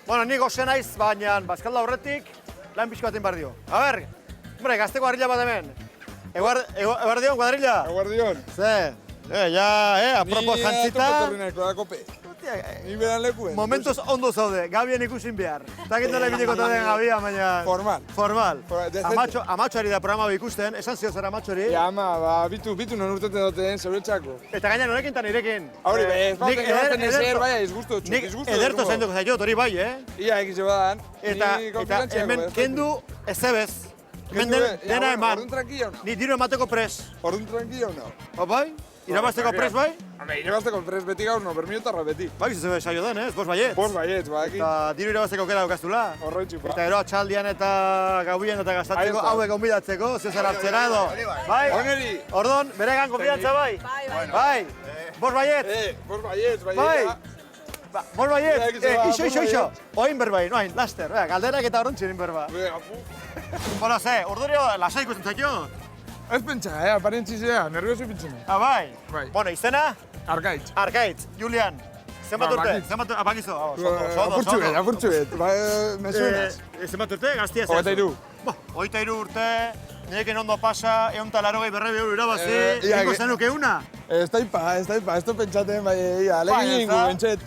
Bueno, ni goxe naiz, baina bazkalda horretik lan pixko baten bardio. A ber, hombre, gazte kuadrilla bat hemen. Eguardion, kuadrilla? Eguardion. Ze, apropos jantzita. Ni etorri nahiko da kope. Ni beran lekuen. Momentuz ondo zaude, Gabien ikusin behar. Eta gindela ibitiko den Gabia, baina... Formal. Amatxoari da programa ikusten, esan zio zer amatxoari. Ja, ama, bitu non urtete duten, zeuretxako. Eta gaina norekin eta nirekin. Hori, ez bauten gabaten ezer, baina izgustu. Nik ederto zainduko zaiot, hori bai, Ia, egize badan. Eta hemen kendu ezebez. Hemen dena eman. Orduan tranquila hona. Ni diru emateko pres. Orduan tranquila hona. Bai? Irabazteko pres bai? Irabazteko pres beti gaur, no, bermiotarra beti. Bai, zebe saio den, ez? Bos baiet. Bos baiet, badaki. Eta diru irabazteko kera daukaztula. Horretxu, pa. Eta gero atxaldian eta gaubien eta gastatzeko, hauek onbidatzeko, zezar hartzera edo. Bai? Oneri. Ordon, beregan konfidantza bai? Bai. Bos baiet? Bos baiet, bai. Bos baiet? Ixo. Oin berbai, noain, laster. Galderak eta horrentxerin berba. Bueno, ze, ordurio lasai ikusten zaitut. Ez pentsa, aparentzizea, nervioso pintzena. Bai? Bai. Bueno, izena? Arkaitz, Julian. Zenbat urte? Zenbat urte? Apakizo? Apurtxu bet, me suenas. Zenbat urte? Gaztia zer? 23. 23 urte, nirekin ondo pasa, 180 berrebi euro irabazi, ingo zenuk euna? Ez daipa, ez du pentsaten, bai, alegin ingo, bentset.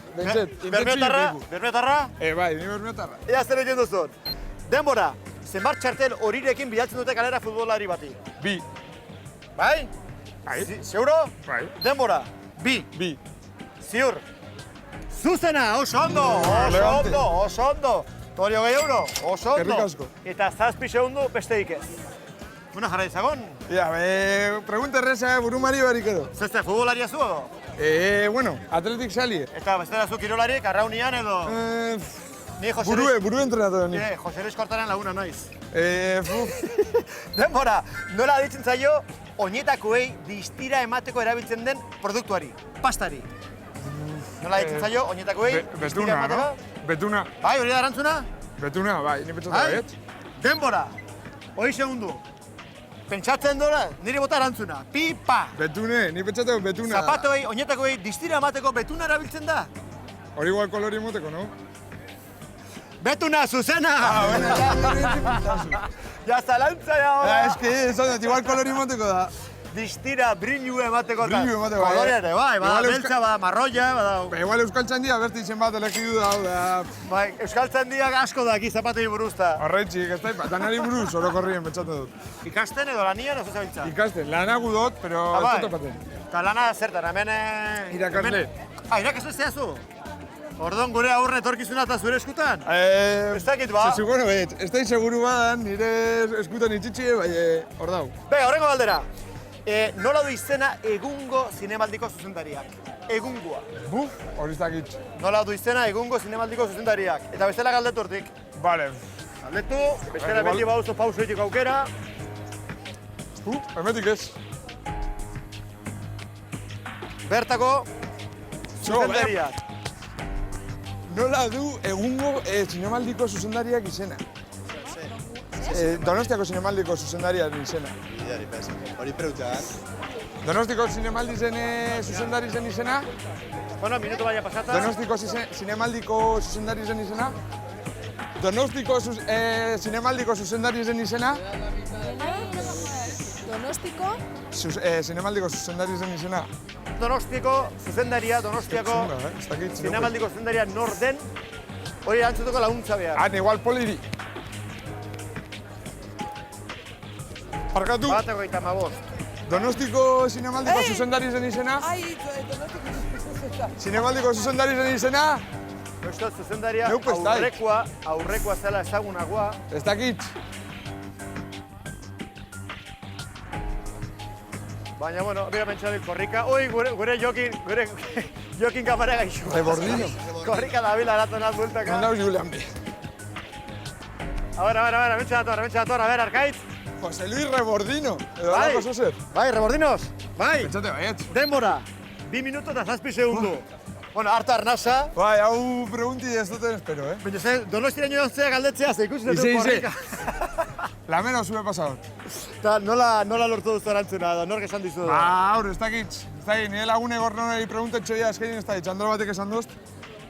Bermiotarra? Bai, ni bermiotarra. Ea zer egin duzun. Denbora, zenbat txartel horirekin bilatzen dute kalera futbolari bati? 2. Bai? Seguro? Bai. Denbora? 2. Ziur? Zuzena, oso ondo. Torio gehi euro, oso ondo. Kerrik asko. Eta 7 segundu besteik ez. Bueno, jarra izagon? Ja, pregunta erreza, burumari barik edo. Zeste, futbolaria zu edo? Bueno, atletik sali. Eta bestera zu kirolarik, arraunian edo? Buru entrenatu ni. Jose Luis Kortaren laguna naiz. Denbora, nola ditzen zaio, oinetakoei distira emateko erabiltzen den produktuari, pastari. Nola ditzen zaio, oinetakoei distira emateko? Betuna. Bai, hori da erantzuna? Betuna, bai, ni pentsatu baiet. Denbora, hori segundu. Pentsatzen dora, nire bota erantzuna. Pipa! Betune, ni pentsatu betuna. Zapatoei, oinetakoei distira emateko betuna erabiltzen da? Hori igual kolori moteko, no? Betuna, zuzena! Ja, zalantza ya, Ez que, igual kolori moteko da. Distira, brillu emateko da. Brillu emateko, Kolore ere, bai, beltza, marroia, badau. Igual Euskaltzaindia beste izen bat elegidu da. Bai, Euskaltzaindiak asko daki zapatei buruzta. Horretxik, ez da, danari buruz orokorrien pentsatu dut. Ikasten edo lanian oso zabiltza? Ikasten, lanagu dut, pero ez dut topaten. Eta lana zertan, hemen... Irakasle. Irakasle zehazu? Ordon gure aurre etorkizuna eta zure eskutan? Ez dakit ba? Bueno, ez da seguru badan, nire eskutan itxitxie, bai, hor dau. Bega, horrengo galdera. Nola du izena egungo zinemaldiko zuzendariak? Egungoa. Buf, hori ez dakit. Nola du izena egungo zinemaldiko zuzendariak? Eta bestela galdetu hortik. Bale. Galdetu, bestela beti bauzu pausoitik aukera. Hemetik ez. Bertako zuzendariak. Nola du egungo zinemaldiko zuzendariak izena? Donostiako zinemaldiko zuzendariak izena. Hori preuta, Donostiko zinemaldi zen zuzendari zen izena? Bueno, minutu baina pasata. Donostiko zinemaldiko zuzendari zen izena? Donostiko zinemaldiko zuzendari zen izena? Donostiko? Zinemaldiko zuzendari zen izena? Donostiko zuzendaria, Donostiako zinemaldiko zuzendaria nor den, hori erantzutuko laguntza behar. Igual poliri. Parkatu. Batako eta mabost. Donostiko zinemaldiko zuzendari zen izena? Donostiko zuzendari. Zinemaldiko zuzendari zen izena? Eustot zuzendaria aurrekoa zela ezagunagoa. Ez dakit. Baina, bueno, bera pentsadik korrika. Oi, gure jokin kamara gaixo. Rebordino. Korrika da bila aratonat bultaka. Nau Julian bi. A ver, mentsa dator, a ver, Arkaitz. Jose Luis Rebordino. Edo alako zozer. Bai, Rebordinos. Bai. Pentsate baiet. Denbora. 2 minuto eta 7 segundu. Bueno, harta arnasa. Bai, hau pregunti ez duten espero, Baina ze, Donostiraino jontzea galdetzea, ze ikusten dut korrika. La menos zube pasadot. Eta nola lortu duzu erantzuna, da nork esan dizu? Aur, ez dakit. Ez dakit, nire lagune gorronari preguntetxo dira eskein ez dakit. Txandro batek esan duzt.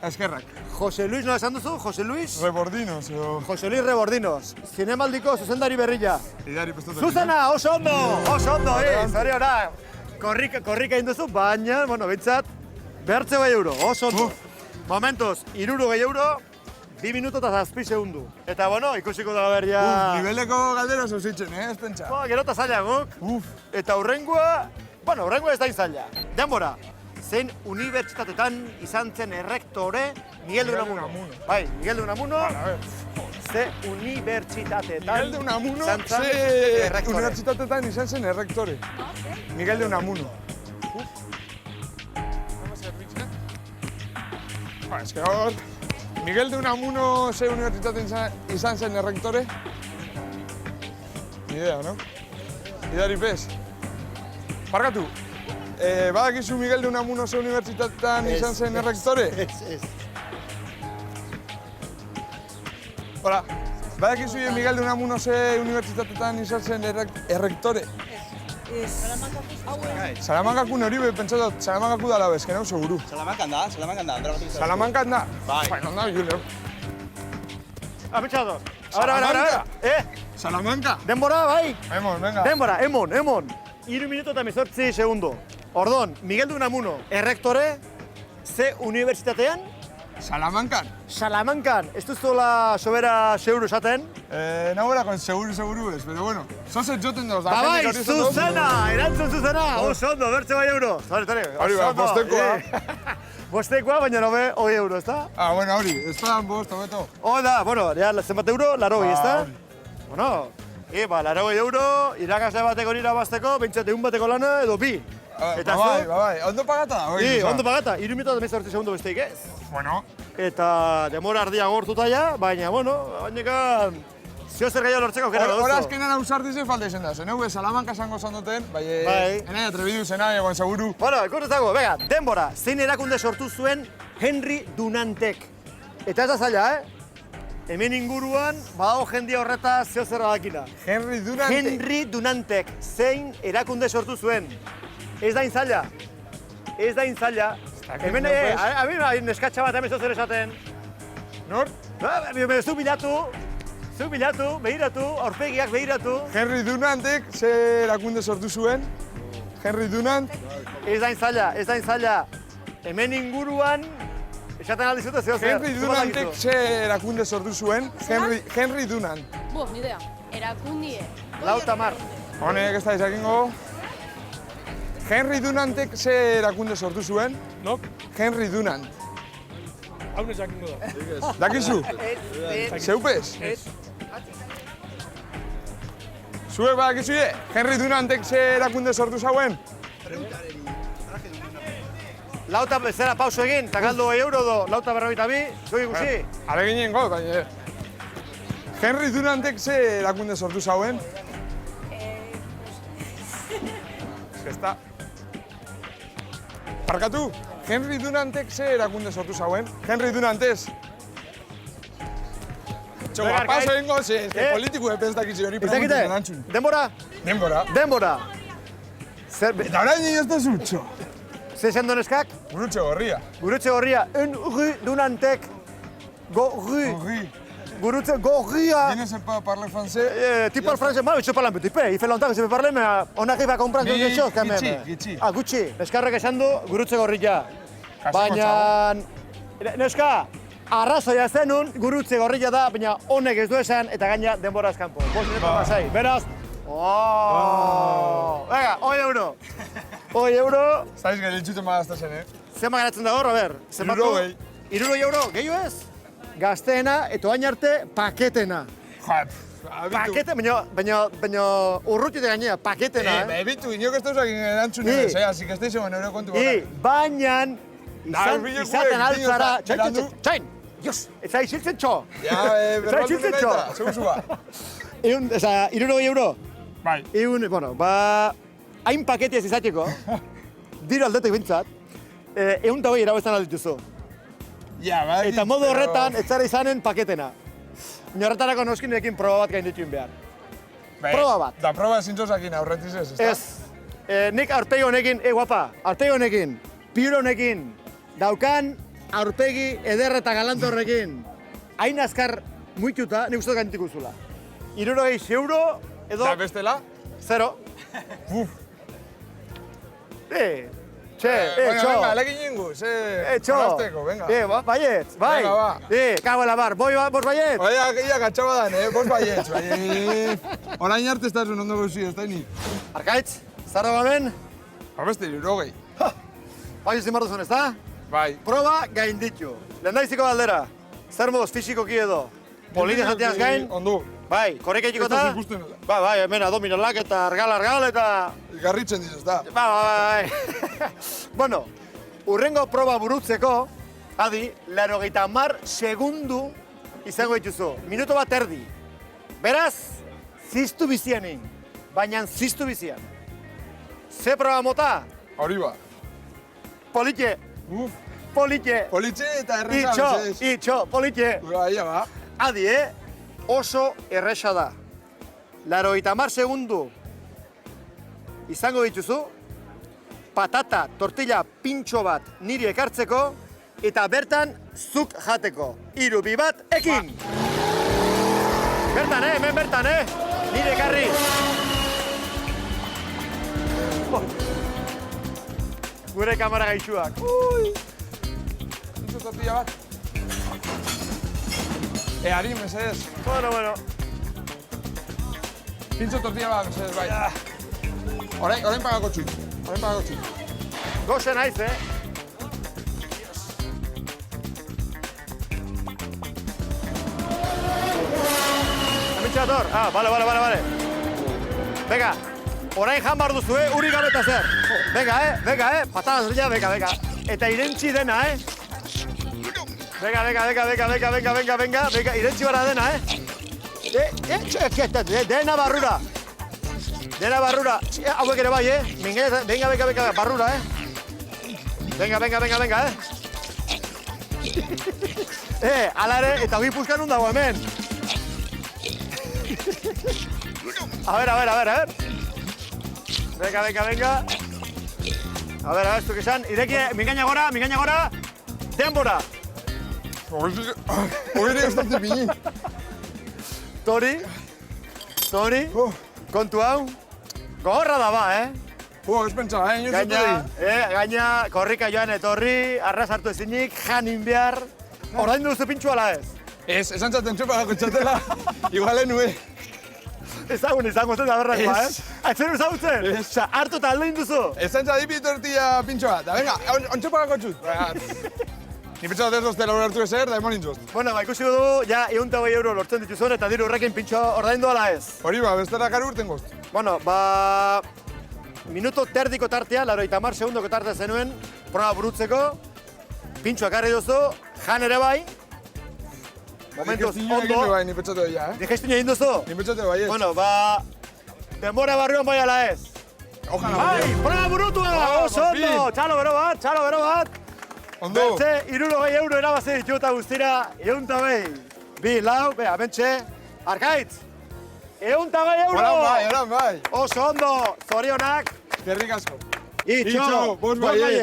Eskerrak. Jose Luis, no esan duzu? Jose Luis? Rebordinos, edo... Jose Luis Rebordinos. Zinemaldiko zuzendari berria. Idari pestotak. Zuzena, oso ondo, zoriona. Korrika induzu, baina, bueno, bintzat, behartze bai euro, oso ondo. Momentuz, 60 euro, 2 minuto eta 7 segundu. Eta, bueno, ikusiko da berria... Niveleko galdera zauzitzen, ez pentsa? Gerota zaila guk. Eta hurrengoa, bueno, hurrengoa ez da zaila. Denbora, zein unibertsitatetan izan zen errektore Miguel de Unamuno. Bai, Miguel de Unamuno, ze unibertsitatetan Miguel de Unamuno, izan zen ze errektore. unibertsitatetan izan zen errektore. Miguel de Unamuno. Ez que hor, Miguel de Unamuno ze unibertsitatean izan zen errektore? Ni idea, no? Idari pez. Barkatu, badakizu Miguel de Unamuno ze unibertsitatean izan zen errektore? Ez. Hola, badakizu Miguel de Unamuno ze unibertsitatetan izan zen errektore? Salamankaku hori pentsatu, Salamankaku dala bez, que nau seguru. Salamankan da, Andra. Salamankan da? Bai. Bai, onda, Julio. Apetxado. Salamanca. Salamanca. Denbora, bai. Venga. Denbora, emon. 3 minuto eta 18 segundo. Ordon, Miguel de Unamuno, errektore, ze unibertsitatean? Salamankan. Ez duzuela sobera seguru esaten? Nagoelako seguru ez, pero bueno. Zozet joten doz. Bai, zuzena, erantzun zuzena. Oso ondo, bertze bai euro. Hori ba, bostekoa. Bostekoa, baina nobe, 1 euro, ez da? Bueno, hori, ez da bost, hobeto. Da, bueno, ja, zenbat euro, 80, ez da? Bueno, 80 euro, irakasle bateko nira bazteko, bintzat egun bateko lana edo 2. Eta bai, ondo pagata da? Ondo pagata, 3 minuto eta 18 segundo besteik ez. Bueno. Eta demora ardia gortuta ja, baina, bueno, bainekan zio zer gehiago lortzeko kera duzu. Hora azkenan ausartizen falta izan da, zeneu Salamanca esango zandoten, bai, enai atrebidu zena, egon seguru. Bueno, ikus ezago, bega, denbora, zein erakunde sortu zuen Henry Dunantek. Eta ez da zaila, Hemen inguruan, badago jendia horretaz zeo zer badakina. Henry Dunantek, zein erakunde sortu zuen. Ez da inzaila. Hemen, a mi neskatxa bat hemen zeo zer esaten. Nor? Zu bilatu, behiratu, aurpegiak behiratu. Henry Dunantek ze erakunde sortu zuen. Henry Dunant. Ez da inzaila. Hemen inguruan, esaten aldizute zeo zer. Henry Dunantek ze erakunde sortu zuen. Henry Dunant. Ni idea. Erakundie. Lautamar. Honek ez da izakingo. Henry Dunantek ze erakunde sortu zuen. Nok? Henry Dunant. Hau nezakingo da. Dakizu? Zeupez? Zuek badakizu Henry Dunantek ze erakunde sortu zauen? Lauta zera pauso egin, eta galdu 2 euro do, lauta 42, zuek ikusi. Hare ginen got, baina... Henry Dunantek ze erakunde sortu zauen? Ez da... Parkatu, Henry Dunantek ze erakunde sortu zauen? Henry Dunantez? Txoa, paso egingo, ze politiku epez dakizi hori preguntzen erantzun. Denbora? Denbora. Eta orain ez da zutxo. Ze esan doneskak? Gurutxe gorria. Gurutxe gorria. Henry Dunantek. Gurutxe gorria. Qui ne sait pas parler français? Tu parles français? Moi, je parle un petit peu. Il fait longtemps que je peux parler, mais on arrive à comprendre quelque chose quand même. Gitxi. Gutxi. Eskarrek esan du, gurutxe gorria. Baina... Neska, arrazoia zenun, gurutze gorria da, baina honek ez du esan, eta gaina denbora azkanpo. 5 minuto pasai. Beraz... Venga, 1 euro. 1 euro. Zaiz geritzuten magazta zen, Zema geratzen da hor, a ber. 60 euro, gehiu ez? Gazteena, eta oain arte, paketena. Pakete, baina urrutite gainea, paketena, Bitu, inok ez dauzak erantzunen ez, así que estéis egon euro kontu bakan. Baina, izaten altzara... Txain! Dios, ez da isiltzen txo! Berbaldunen naita, zeguzua. 60 euro. Bai. Bueno, hain paketi ez izateko, dira aldetek bintzat, 120 irabazten aldituzu. Eta modu horretan, ez zara izanen paketena. Horretarako noskinekin proba bat gain dituen behar. Proba bat. Da proba zintzosakin aurretiz ez, ezta? Ez. Nik aurpegi honekin, guapa, aurpegi honekin, piro honekin, daukan aurpegi eder eta galantorrekin hain azkar muituta, nik uste gantik uzula. 66 euro edo Eta bestela? 0. Txe, Venga, txo. venga, lekin ingu, Txo. Arrasteko, venga. Baietz, bai. Venga, ba. Kago bar, bos baietz. Oia, ia gatxaba dan, bos baietz, bai. Orain arte ez da zuen ondo gauzi, ez da ni. Arkaitz, zarra bamen, Beste, 60. bai izin bardu zuen, ez da? Bai. Proba gain ditu. Lehendaiziko galdera, zer moduz fisikoki edo? Polini jateaz gain, Ondo. bai, korreka Ez ikikota? da ikusten eta. Bai, hemen abdominalak eta argal eta... Garritzen diz, ez da. Bai. Bueno, urrengo proba burutzeko, adi, 80 segundu izango dituzu. Minuto bat erdi. Beraz, ziztu bizianin, baina ziztu bizian. Ze proba mota? Hori ba. Politxe, Uf. politxe. Politxe eta erreza, Itxo, politxe. Ia ba. Adi, oso erresa da. 80 segundu izango dituzu, patata, tortilla pintxo bat niri ekartzeko, eta bertan zuk jateko. 3, 2, 1, ekin! Bertan, hemen bertan, niri ekarri. Gure kamara gaixuak. Pintxo tortilla bat. Harin, mesedez. Bueno. Pintxo tortilla bat, mesedez, bai. Orain pagako txut. Goxe naiz, Amitxator, bale. Venga, orain jan bar duzu, uri gabe eta zer. Venga, patada zela, venga. Eta irentzi dena, Venga, irentzi bara dena, Dena barrura. Hauek ere bai, Venga, barrura, Venga, ala ere, eta hori puskan nun dago hemen. A ver. Venga. A ver, zuk esan, ireki, mingaina gora, denbora. Hori ez dut pini. Tori, kontu hau, gogorra da ba, Ez pentsa, Gaina, korrika joan etorri, arras hartu ezinik, janin behar. Orain duzu pintxu ala ez? Ez, esan txaten txopagako txatela, igualen nue. Ezagun izango zen da berrakoa, Ez. Aitzen ezagutzen? Osa, hartu eta aldein duzu? Esan txadipi tortilla pintxo bat, da venga, ontxopagako txut. Ni pentsa dut ez doztela hori hartu ezer, da emon intzuz. Bueno, ikusi dugu, ja, 120 euro lortzen dituzun eta diru horrekin pintxo ordaindu ala ez. Hori ba, bestela karu urten gozt. Bueno, minuto terdiko tartea, 80 segundoko tartea zenuen, proba burutzeko, pintxo ekarri duzu, jan ere bai, momentuz ondo, Bai, ni pentsatu ja, digestio egin duzu. Ni pentsatu bai, ez. Bueno, denbora barruan bai ala ez. Ojalá. Bai, proba burutua, oso por fin. ondo, txalo bero bat. Ondo. Bertze, 60 euro erabazi ditu eta guztira, 120. 2, 4, bea, bentxe, Arkaitz, 120 euro! Horan bai. Oso ondo, zorionak, Gerrik asko. itxo, Bos bai,